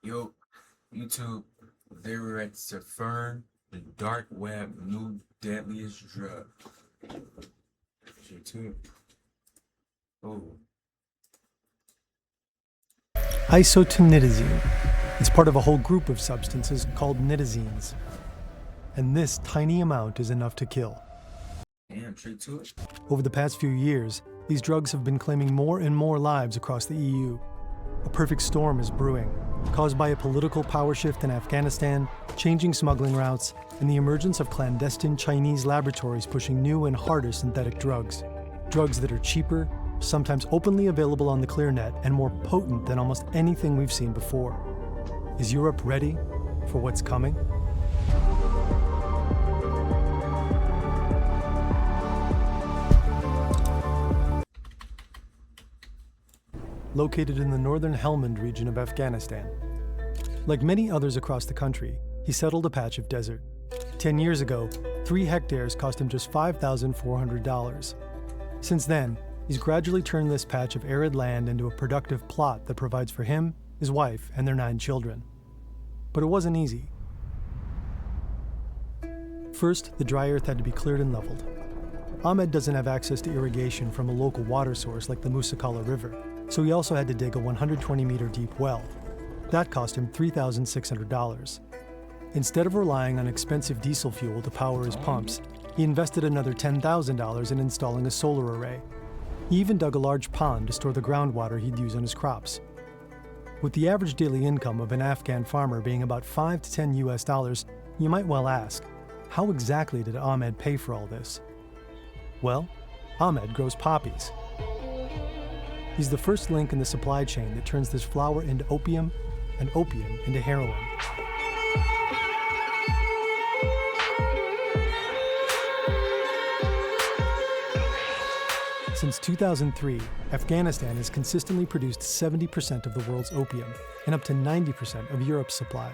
Yo, YouTube, they were at Fern, the dark web new deadliest drug. YouTube. Oh, Isotonitazene. It's part of a whole group of substances called nitazines. And this tiny amount is enough to kill. damn, straight to it. Over the past few years, these drugs have been claiming more and more lives across the EU. A perfect storm is brewing, caused by a political power shift in Afghanistan, changing smuggling routes, and the emergence of clandestine Chinese laboratories pushing new and harder synthetic drugs. Drugs that are cheaper, sometimes openly available on the clear net, and more potent than almost anything we've seen before. Is Europe ready for what's coming? Located in the northern Helmand region of Afghanistan. Like many others across the country, he settled a patch of desert. 10 years ago, 3 hectares cost him just $5,400. Since then, he's gradually turned this patch of arid land into a productive plot that provides for him, his wife, and their 9 children. But it wasn't easy. First, the dry earth had to be cleared and leveled. Ahmed doesn't have access to irrigation from a local water source like the Musakala River, so he also had to dig a 120-meter deep well. That cost him $3,600. Instead of relying on expensive diesel fuel to power his pumps, he invested another $10,000 in installing a solar array. He even dug a large pond to store the groundwater he'd use on his crops. With the average daily income of an Afghan farmer being about $5 to $10 US, you might well ask, how exactly did Ahmed pay for all this? Well, Ahmed grows poppies. He's the first link in the supply chain that turns this flower into opium and opium into heroin. Since 2003, Afghanistan has consistently produced 70% of the world's opium and up to 90% of Europe's supply.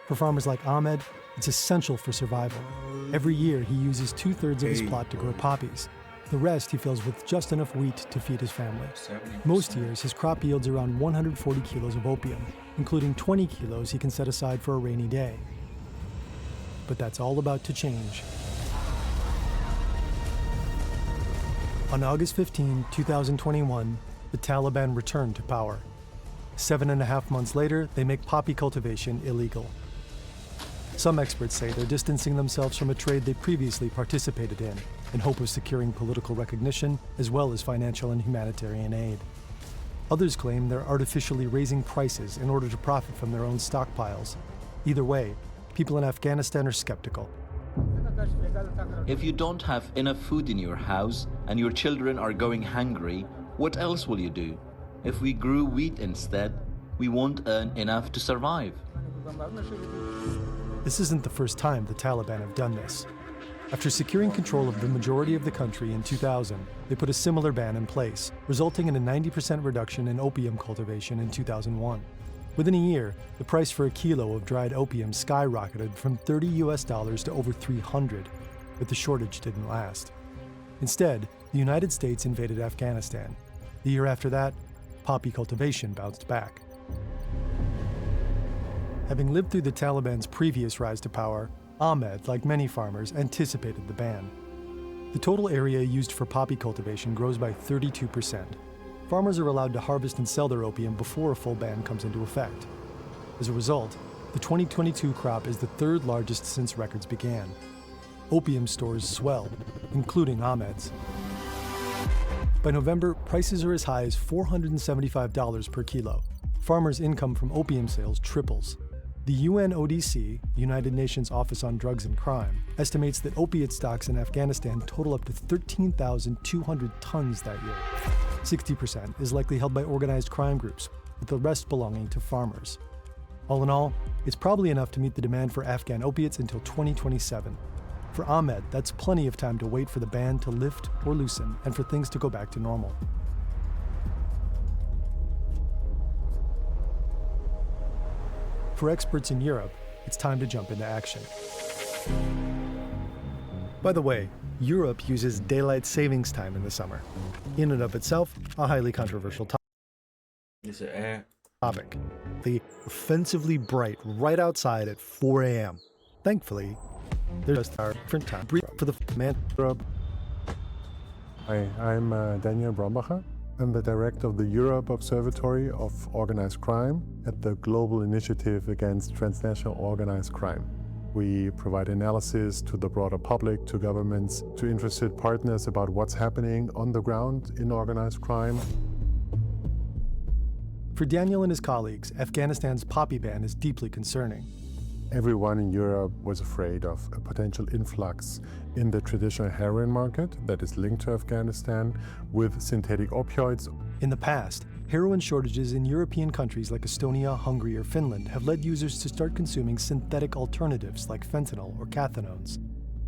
For farmers like Ahmed, it's essential for survival. Every year, he uses 2/3 of his plot to grow poppies. The rest he fills with just enough wheat to feed his family. 70%. Most years, his crop yields around 140 kilos of opium, including 20 kilos he can set aside for a rainy day. But that's all about to change. On August 15, 2021, the Taliban returned to power. 7.5 months later, they make poppy cultivation illegal. Some experts say they're distancing themselves from a trade they previously participated in hope of securing political recognition as well as financial and humanitarian aid. Others claim they're artificially raising prices in order to profit from their own stockpiles. Either way, people in Afghanistan are skeptical. If you don't have enough food in your house and your children are going hungry, what else will you do? If we grew wheat instead, we won't earn enough to survive. This isn't the first time the Taliban have done this. After securing control of the majority of the country in 2000, they put a similar ban in place, resulting in a 90% reduction in opium cultivation in 2001. Within a year, the price for a kilo of dried opium skyrocketed from $30 US to over $300, but the shortage didn't last. Instead, the United States invaded Afghanistan. The year after that, poppy cultivation bounced back. Having lived through the Taliban's previous rise to power, Ahmed, like many farmers, anticipated the ban. The total area used for poppy cultivation grows by 32%. Farmers are allowed to harvest and sell their opium before a full ban comes into effect. As a result, the 2022 crop is the 3rd largest since records began. Opium stores swell, including Ahmed's. By November, prices are as high as $475 per kilo. Farmers' income from opium sales triples. The UNODC, United Nations Office on Drugs and Crime, estimates that opiate stocks in Afghanistan total up to 13,200 tons that year. 60% is likely held by organized crime groups, with the rest belonging to farmers. All in all, it's probably enough to meet the demand for Afghan opiates until 2027. For Ahmed, that's plenty of time to wait for the ban to lift or loosen and for things to go back to normal. For experts in Europe, it's time to jump into action. By the way, Europe uses daylight savings time in the summer. In and of itself, a highly controversial It's an ad. topic. the offensively bright right outside at 4 a.m. Thankfully, there's just our different time for the man. Hi, I'm Daniel Brombacher. I'm the director of the Europe Observatory of Organized Crime at the Global Initiative Against Transnational Organized Crime. We provide analysis to the broader public, to governments, to interested partners about what's happening on the ground in organized crime. For Daniel and his colleagues, Afghanistan's poppy ban is deeply concerning. Everyone in Europe was afraid of a potential influx in the traditional heroin market that is linked to Afghanistan with synthetic opioids. In the past, heroin shortages in European countries like Estonia, Hungary, or Finland have led users to start consuming synthetic alternatives like fentanyl or cathinones.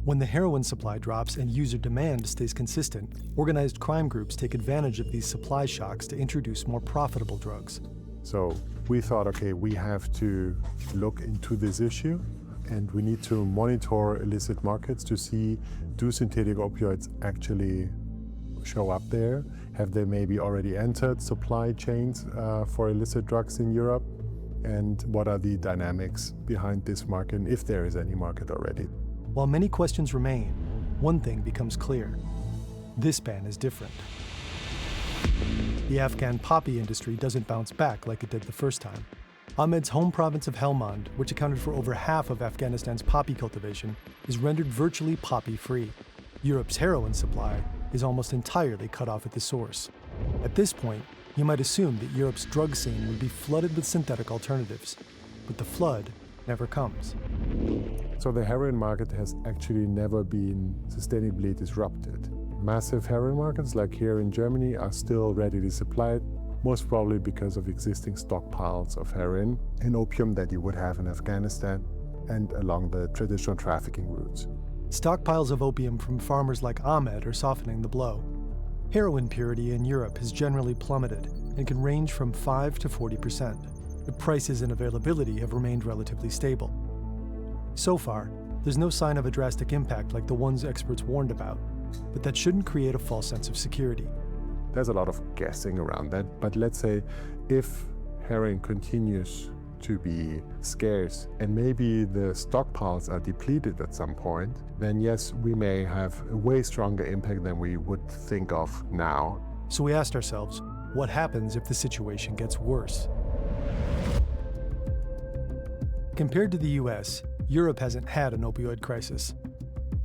When the heroin supply drops and user demand stays consistent, organized crime groups take advantage of these supply shocks to introduce more profitable drugs. So we thought, okay, we have to look into this issue and we need to monitor illicit markets to see, do synthetic opioids actually show up there? Have they maybe already entered supply chains for illicit drugs in Europe? And what are the dynamics behind this market, and if there is any market already? While many questions remain, one thing becomes clear. This ban is different. The Afghan poppy industry doesn't bounce back like it did the first time. Ahmed's home province of Helmand, which accounted for over half of Afghanistan's poppy cultivation, is rendered virtually poppy-free. Europe's heroin supply is almost entirely cut off at the source. At this point, you might assume that Europe's drug scene would be flooded with synthetic alternatives, but the flood never comes. So the heroin market has actually never been sustainably disrupted. Massive heroin markets like here in Germany are still readily supplied, most probably because of existing stockpiles of heroin and opium that you would have in Afghanistan and along the traditional trafficking routes. Stockpiles of opium from farmers like Ahmed are softening the blow. Heroin purity in Europe has generally plummeted and can range from 5 to 40%. But prices and availability have remained relatively stable. So far, there's no sign of a drastic impact like the ones experts warned about, but that shouldn't create a false sense of security. There's a lot of guessing around that, but let's say if heroin continues to be scarce and maybe the stockpiles are depleted at some point, then yes, we may have a way stronger impact than we would think of now. So we asked ourselves, what happens if the situation gets worse? Compared to the US, Europe hasn't had an opioid crisis.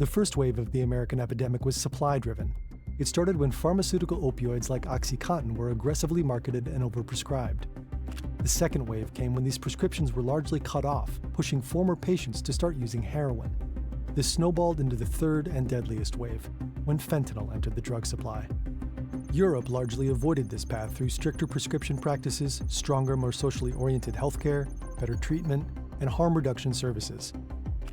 The first wave of the American epidemic was supply-driven. It started when pharmaceutical opioids like OxyContin were aggressively marketed and overprescribed. The second wave came when these prescriptions were largely cut off, pushing former patients to start using heroin. This snowballed into the third and deadliest wave, when fentanyl entered the drug supply. Europe largely avoided this path through stricter prescription practices, stronger, more socially oriented healthcare, better treatment, and harm reduction services.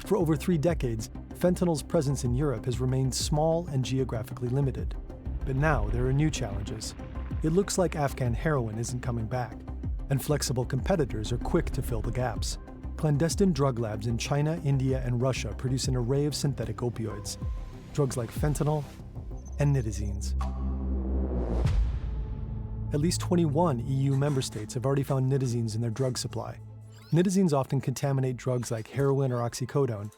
For over 3 decades, fentanyl's presence in Europe has remained small and geographically limited. But now there are new challenges. It looks like Afghan heroin isn't coming back, and flexible competitors are quick to fill the gaps. Clandestine drug labs in China, India, and Russia produce an array of synthetic opioids, drugs like fentanyl and nitazines. At least 21 EU member states have already found nitazines in their drug supply. Nitazines often contaminate drugs like heroin or oxycodone,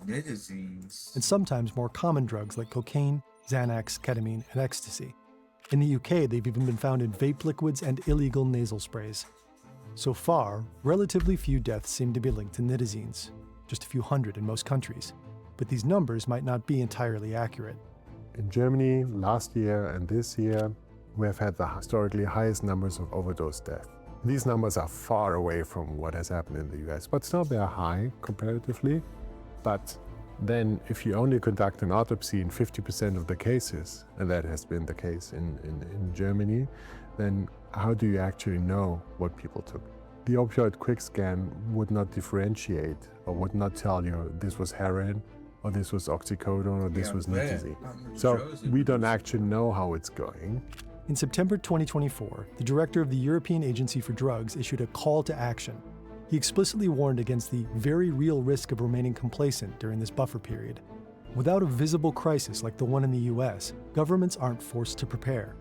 Nitazines. and sometimes more common drugs like cocaine, Xanax, ketamine, and ecstasy. In the UK, they've even been found in vape liquids and illegal nasal sprays. So far, relatively few deaths seem to be linked to nitazines, just a few hundred in most countries. But these numbers might not be entirely accurate. In Germany, last year and this year, we have had the historically highest numbers of overdose deaths. These numbers are far away from what has happened in the US, but still they are high comparatively. But then if you only conduct an autopsy in 50% of the cases, and that has been the case in Germany, then how do you actually know what people took? The opioid quick scan would not differentiate or would not tell you this was heroin or this was oxycodone or this was nitazine. So we don't actually know how it's going. In September 2024, the director of the European Agency for Drugs issued a call to action. He explicitly warned against the very real risk of remaining complacent during this buffer period. Without a visible crisis like the one in the US, governments aren't forced to prepare.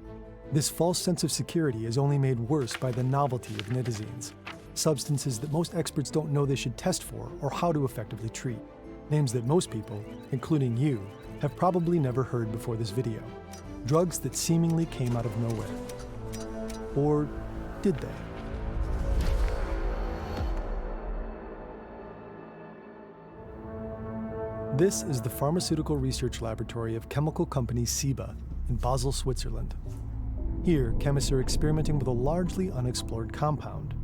This false sense of security is only made worse by the novelty of nitazines. substances that most experts don't know they should test for or how to effectively treat. Names that most people, including you, have probably never heard before this video. Drugs that seemingly came out of nowhere. Or did they? This is the Pharmaceutical Research Laboratory of chemical company Ciba in Basel, Switzerland. Here, chemists are experimenting with a largely unexplored compound,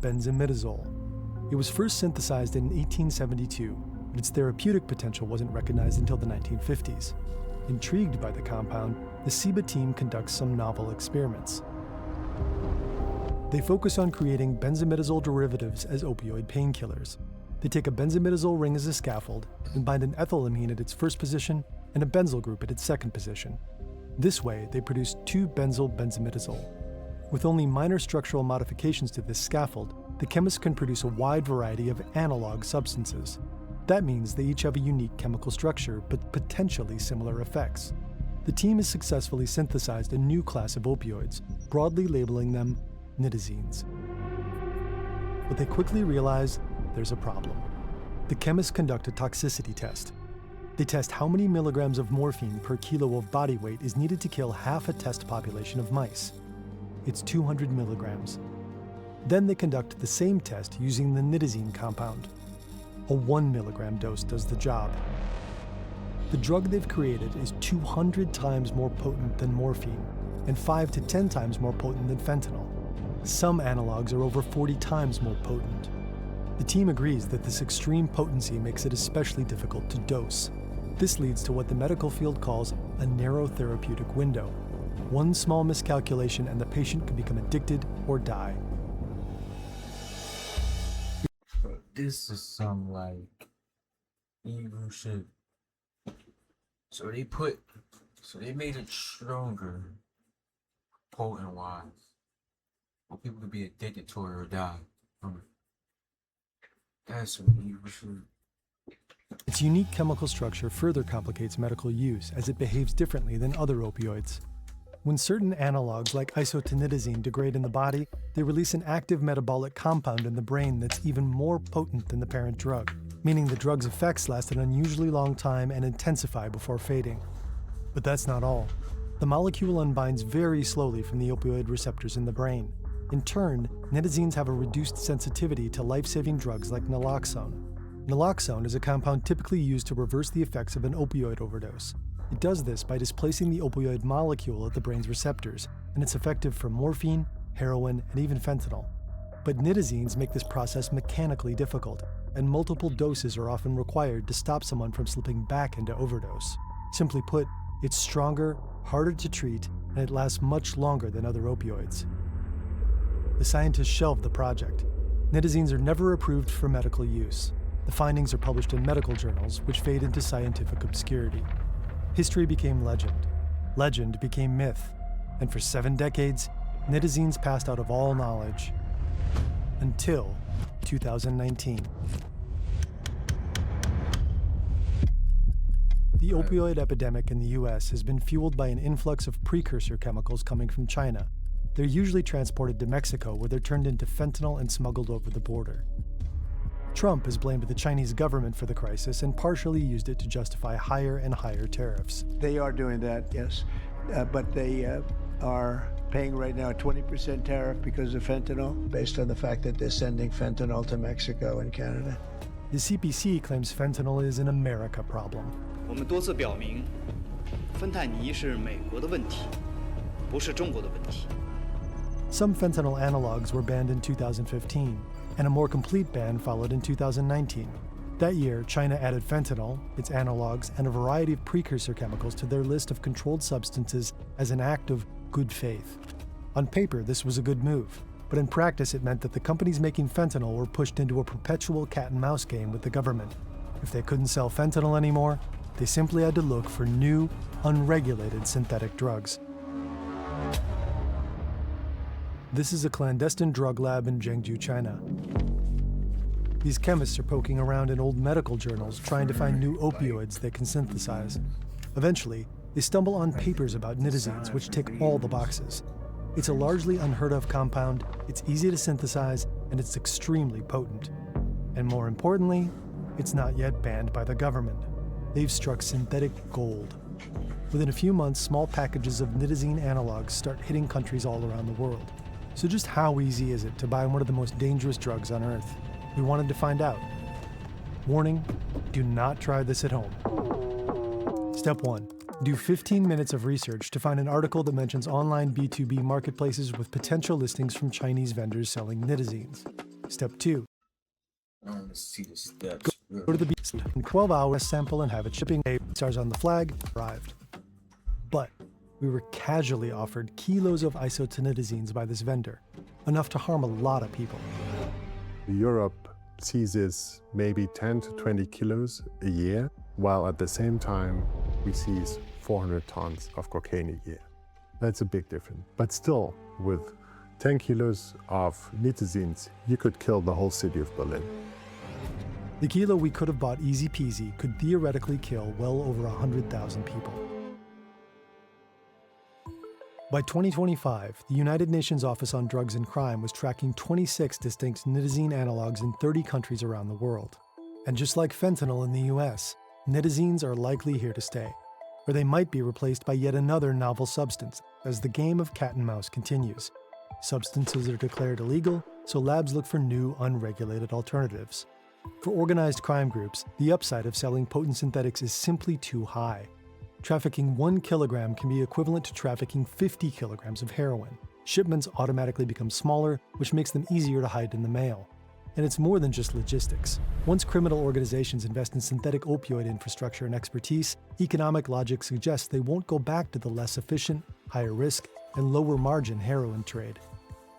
benzimidazole. It was first synthesized in 1872, but its therapeutic potential wasn't recognized until the 1950s. Intrigued by the compound, the Ciba team conducts some novel experiments. They focus on creating benzimidazole derivatives as opioid painkillers. They take a benzimidazole ring as a scaffold and bind an ethylamine at its first position and a benzyl group at its second position. This way, they produce 2-benzyl-benzimidazole. With only minor structural modifications to this scaffold, the chemists can produce a wide variety of analog substances. That means they each have a unique chemical structure, but potentially similar effects. The team has successfully synthesized a new class of opioids, broadly labeling them nitazines. But they quickly realize there's a problem. The chemists conduct a toxicity test. They test how many milligrams of morphine per kilo of body weight is needed to kill half a test population of mice. It's 200 milligrams. Then they conduct the same test using the nitazine compound. A 1 milligram dose does the job. The drug they've created is 200 times more potent than morphine and 5 to 10 times more potent than fentanyl. Some analogs are over 40 times more potent. The team agrees that this extreme potency makes it especially difficult to dose. This leads to what the medical field calls a narrow therapeutic window. One small miscalculation and the patient could become addicted or die. But this is some like evil shit. So they made it stronger, potent wise. Or people could be addicted to it or die from it. That's some evil shit. Its unique chemical structure further complicates medical use as it behaves differently than other opioids. When certain analogs like isotinidazine degrade in the body, they release an active metabolic compound in the brain that's even more potent than the parent drug, meaning the drug's effects last an unusually long time and intensify before fading. But that's not all. The molecule unbinds very slowly from the opioid receptors in the brain. In turn, nitazines have a reduced sensitivity to life-saving drugs like naloxone. Naloxone is a compound typically used to reverse the effects of an opioid overdose. It does this by displacing the opioid molecule at the brain's receptors, and it's effective for morphine, heroin, and even fentanyl. But nitazines make this process mechanically difficult, and multiple doses are often required to stop someone from slipping back into overdose. Simply put, it's stronger, harder to treat, and it lasts much longer than other opioids. The scientists shelved the project. Nitazines are never approved for medical use. The findings are published in medical journals, which fade into scientific obscurity. History became legend. Legend became myth. And for 7 decades, nitazines passed out of all knowledge. Until 2019. The opioid epidemic in the US has been fueled by an influx of precursor chemicals coming from China. They're usually transported to Mexico, where they're turned into fentanyl and smuggled over the border. Trump has blamed the Chinese government for the crisis and partially used it to justify higher and higher tariffs. They are doing that, yes, but they are paying right now a 20% tariff because of fentanyl, based on the fact that they're sending fentanyl to Mexico and Canada. The CPC claims fentanyl is an America problem. 我们多次表明，芬太尼是美国的问题，不是中国的问题。 Some fentanyl analogs were banned in 2015, and a more complete ban followed in 2019. That year, China added fentanyl, its analogs, and a variety of precursor chemicals to their list of controlled substances as an act of good faith. On paper, this was a good move, but in practice it meant that the companies making fentanyl were pushed into a perpetual cat-and-mouse game with the government. If they couldn't sell fentanyl anymore, they simply had to look for new, unregulated synthetic drugs. This is a clandestine drug lab in Zhengzhou, China. These chemists are poking around in old medical journals trying to find new opioids they can synthesize. Eventually, they stumble on papers about nitazines, which tick all the boxes. It's a largely unheard of compound, it's easy to synthesize, and it's extremely potent. And more importantly, it's not yet banned by the government. They've struck synthetic gold. Within a few months, small packages of nitazene analogs start hitting countries all around the world. So just how easy is it to buy one of the most dangerous drugs on Earth? We wanted to find out. Warning, do not try this at home. Step 1. Do 15 minutes of research to find an article that mentions online B2B marketplaces with potential listings from Chinese vendors selling nitazenes. Step 2. I want to see the steps. Go to the beast in 12 hours, sample and have it shipping. Stars on the flag arrived. But we were casually offered kilos of isotonidazenes by this vendor, enough to harm a lot of people. Europe seizes maybe 10 to 20 kilos a year, while at the same time we seize 400 tons of cocaine a year. That's a big difference. But still, with 10 kilos of nitazenes, you could kill the whole city of Berlin. The kilo we could have bought easy peasy could theoretically kill well over 100,000 people. By 2025, the United Nations Office on Drugs and Crime was tracking 26 distinct nitazene analogs in 30 countries around the world. And just like fentanyl in the US, nitazenes are likely here to stay, or they might be replaced by yet another novel substance as the game of cat and mouse continues. Substances are declared illegal, so labs look for new, unregulated alternatives. For organized crime groups, the upside of selling potent synthetics is simply too high. Trafficking 1 kilogram can be equivalent to trafficking 50 kilograms of heroin. Shipments automatically become smaller, which makes them easier to hide in the mail. And it's more than just logistics. Once criminal organizations invest in synthetic opioid infrastructure and expertise, economic logic suggests they won't go back to the less efficient, higher risk, and lower margin heroin trade.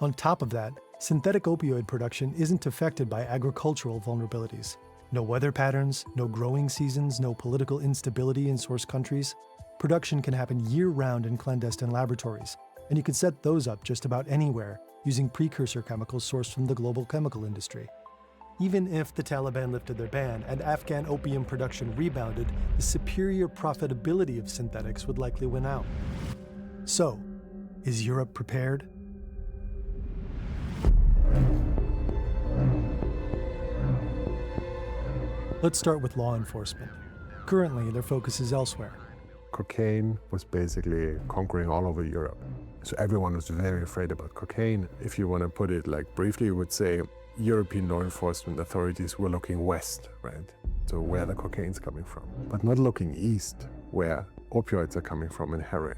On top of that, synthetic opioid production isn't affected by agricultural vulnerabilities. No weather patterns, no growing seasons, no political instability in source countries. Production can happen year-round in clandestine laboratories, and you can set those up just about anywhere using precursor chemicals sourced from the global chemical industry. Even if the Taliban lifted their ban and Afghan opium production rebounded, the superior profitability of synthetics would likely win out. So, is Europe prepared? Let's start with law enforcement. Currently, their focus is elsewhere. Cocaine was basically conquering all over Europe. So everyone was very afraid about cocaine. If you want to put it like briefly, you would say European law enforcement authorities were looking west, right? So where the cocaine's coming from, but not looking east, where opioids are coming from and heroin.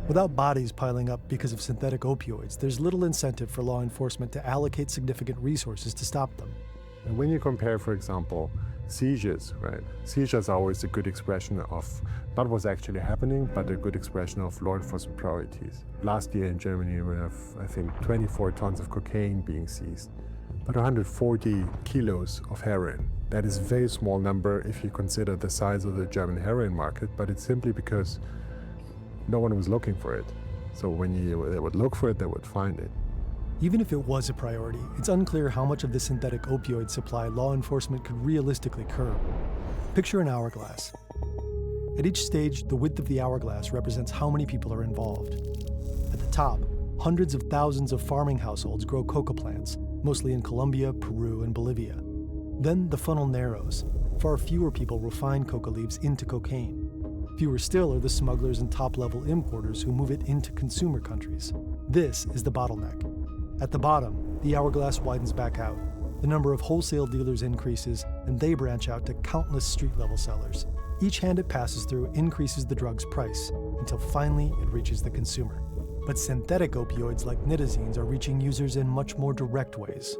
Without bodies piling up because of synthetic opioids, there's little incentive for law enforcement to allocate significant resources to stop them. And when you compare, for example, seizures, right? Seizures are always a good expression of not what's actually happening, but a good expression of law enforcement priorities. Last year in Germany, we have, I think, 24 tons of cocaine being seized, but 140 kilos of heroin. That is a very small number if you consider the size of the German heroin market, but it's simply because no one was looking for it. So when they would look for it, they would find it. Even if it was a priority, it's unclear how much of the synthetic opioid supply law enforcement could realistically curb. Picture an hourglass. At each stage, the width of the hourglass represents how many people are involved. At the top, hundreds of thousands of farming households grow coca plants, mostly in Colombia, Peru, and Bolivia. Then the funnel narrows. Far fewer people refine coca leaves into cocaine. Fewer still are the smugglers and top-level importers who move it into consumer countries. This is the bottleneck. At the bottom, the hourglass widens back out. The number of wholesale dealers increases, and they branch out to countless street-level sellers. Each hand it passes through increases the drug's price, until finally it reaches the consumer. But synthetic opioids like nitazenes are reaching users in much more direct ways.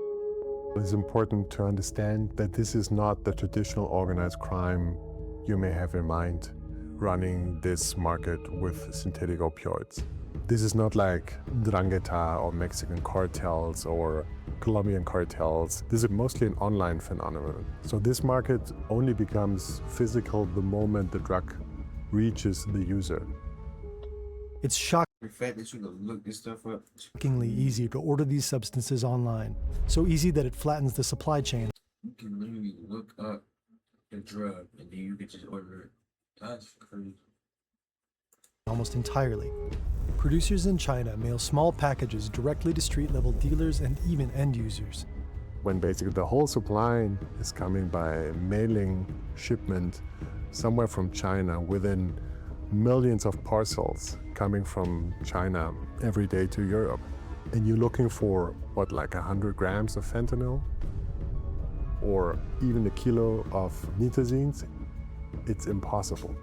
It's important to understand that this is not the traditional organized crime you may have in mind, running this market with synthetic opioids. This is not like Drangheta or Mexican cartels or Colombian cartels. This is mostly an online phenomenon. So this market only becomes physical the moment the drug reaches the user. It's shockingly The fact that you can look this stuff up. easy to order these substances online. So easy that it flattens the supply chain. You can literally look up the drug and then you can just order it. That's crazy. Almost entirely. Producers in China mail small packages directly to street-level dealers and even end users. When basically the whole supply is coming by mailing shipment somewhere from China within millions of parcels coming from China every day to Europe. And you're looking for, what, like 100 grams of fentanyl? Or even a kilo of nitazines? It's impossible.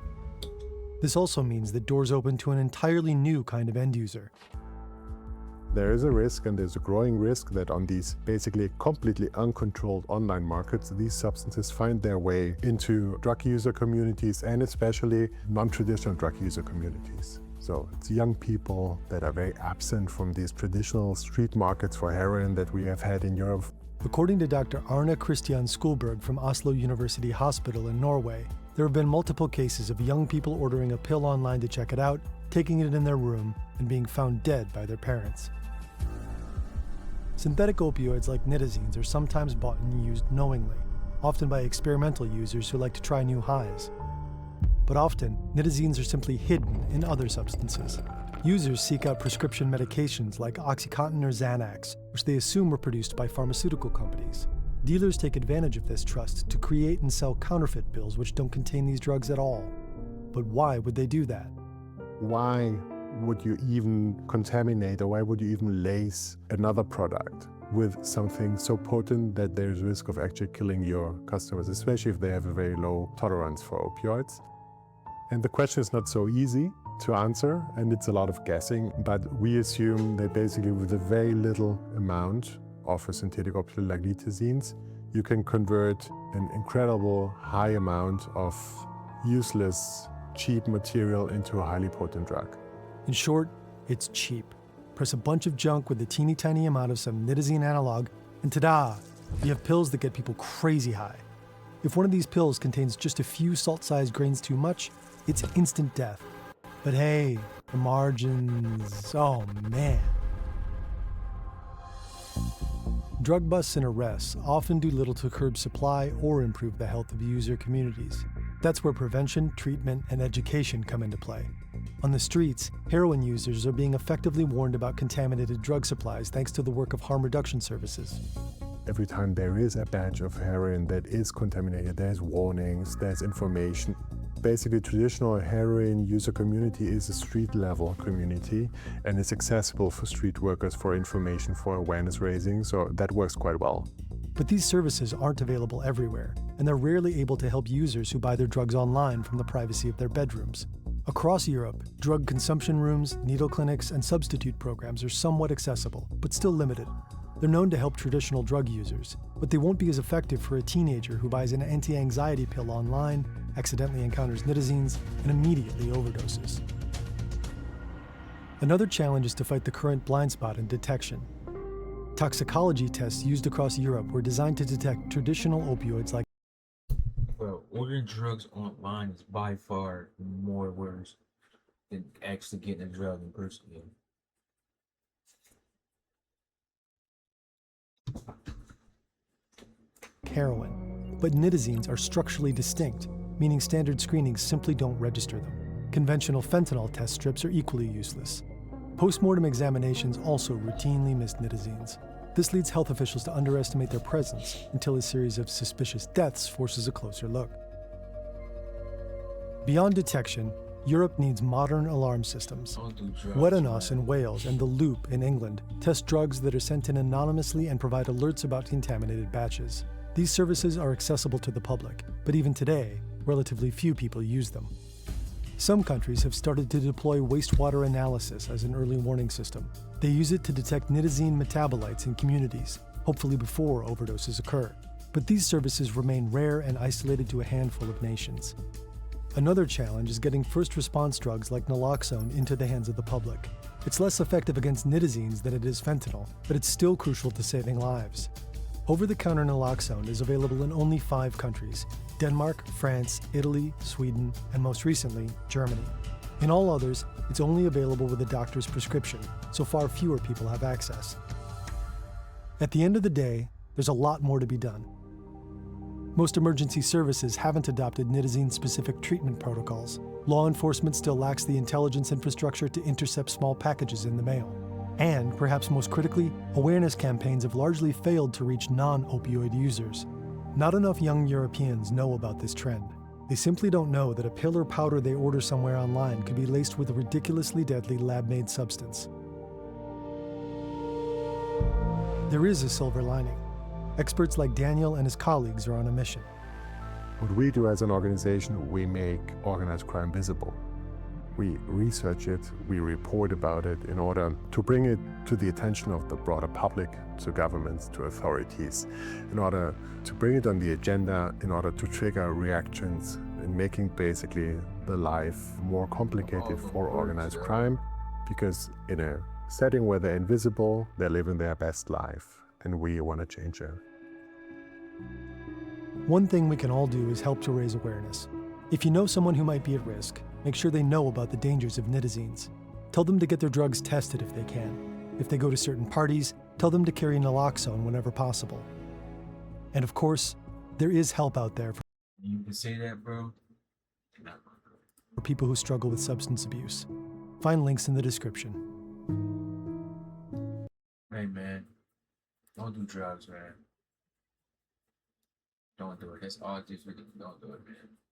This also means that doors open to an entirely new kind of end user. There is a risk, and there's a growing risk, that on these basically completely uncontrolled online markets, these substances find their way into drug user communities and especially non-traditional drug user communities. So it's young people that are very absent from these traditional street markets for heroin that we have had in Europe. According to Dr. Arne Christian Skolberg from Oslo University Hospital in Norway, there have been multiple cases of young people ordering a pill online to check it out, taking it in their room, and being found dead by their parents. Synthetic opioids like nitazines are sometimes bought and used knowingly, often by experimental users who like to try new highs. But often, nitazines are simply hidden in other substances. Users seek out prescription medications like OxyContin or Xanax, which they assume were produced by pharmaceutical companies. Dealers take advantage of this trust to create and sell counterfeit pills which don't contain these drugs at all. But why would they do that? Why would you even contaminate, or why would you even lace another product with something so potent that there's risk of actually killing your customers, especially if they have a very low tolerance for opioids? And the question is not so easy to answer, and it's a lot of guessing, but we assume that basically with a very little amount of a synthetic opioid like nitazines, you can convert an incredible high amount of useless, cheap material into a highly potent drug. In short, it's cheap. Press a bunch of junk with a teeny tiny amount of some nitazene analog, and ta-da! You have pills that get people crazy high. If one of these pills contains just a few salt-sized grains too much, it's instant death. But hey, the margins, oh man. Drug busts and arrests often do little to curb supply or improve the health of user communities. That's where prevention, treatment, and education come into play. On the streets, heroin users are being effectively warned about contaminated drug supplies thanks to the work of harm reduction services. Every time there is a batch of heroin that is contaminated, there's warnings, there's information. Basically, traditional heroin user community is a street-level community, and it's accessible for street workers for information, for awareness raising, so that works quite well. But these services aren't available everywhere, and they're rarely able to help users who buy their drugs online from the privacy of their bedrooms. Across Europe, drug consumption rooms, needle clinics, and substitute programs are somewhat accessible, but still limited. They're known to help traditional drug users, but they won't be as effective for a teenager who buys an anti-anxiety pill online, accidentally encounters nitazines, and immediately overdoses. Another challenge is to fight the current blind spot in detection. Toxicology tests used across Europe were designed to detect traditional opioids like Well, ordering drugs online is by far more worse than actually getting a drug in person. heroin. But nitazines are structurally distinct, meaning standard screenings simply don't register them. Conventional fentanyl test strips are equally useless. Post-mortem examinations also routinely miss nitazines. This leads health officials to underestimate their presence until a series of suspicious deaths forces a closer look. Beyond detection, Europe needs modern alarm systems. Wedanos in Wales and The Loop in England test drugs that are sent in anonymously and provide alerts about contaminated batches. These services are accessible to the public, but even today, relatively few people use them. Some countries have started to deploy wastewater analysis as an early warning system. They use it to detect nitazene metabolites in communities, hopefully before overdoses occur. But these services remain rare and isolated to a handful of nations. Another challenge is getting first response drugs like naloxone into the hands of the public. It's less effective against nitazines than it is fentanyl, but it's still crucial to saving lives. Over-the-counter naloxone is available in only 5 countries: Denmark, France, Italy, Sweden, and most recently, Germany. In all others, it's only available with a doctor's prescription, so far fewer people have access. At the end of the day, there's a lot more to be done. Most emergency services haven't adopted nitazene-specific treatment protocols. Law enforcement still lacks the intelligence infrastructure to intercept small packages in the mail. And, perhaps most critically, awareness campaigns have largely failed to reach non-opioid users. Not enough young Europeans know about this trend. They simply don't know that a pill or powder they order somewhere online could be laced with a ridiculously deadly lab-made substance. There is a silver lining. Experts like Daniel and his colleagues are on a mission. What we do as an organization, we make organized crime visible. We research it, we report about it in order to bring it to the attention of the broader public, to governments, to authorities, in order to bring it on the agenda, in order to trigger reactions, and making basically the life more complicated for organized crime, because in a setting where they're invisible, they're living their best life, and we want to change that. One thing we can all do is help to raise awareness. If you know someone who might be at risk, make sure they know about the dangers of nitazines. Tell them to get their drugs tested if they can. If they go to certain parties, tell them to carry naloxone whenever possible. And of course, there is help out there You can say that, bro. for people who struggle with substance abuse. Find links in the description. Hey, man. Don't do drugs, man. Don't do it. That's all just don't do it, man.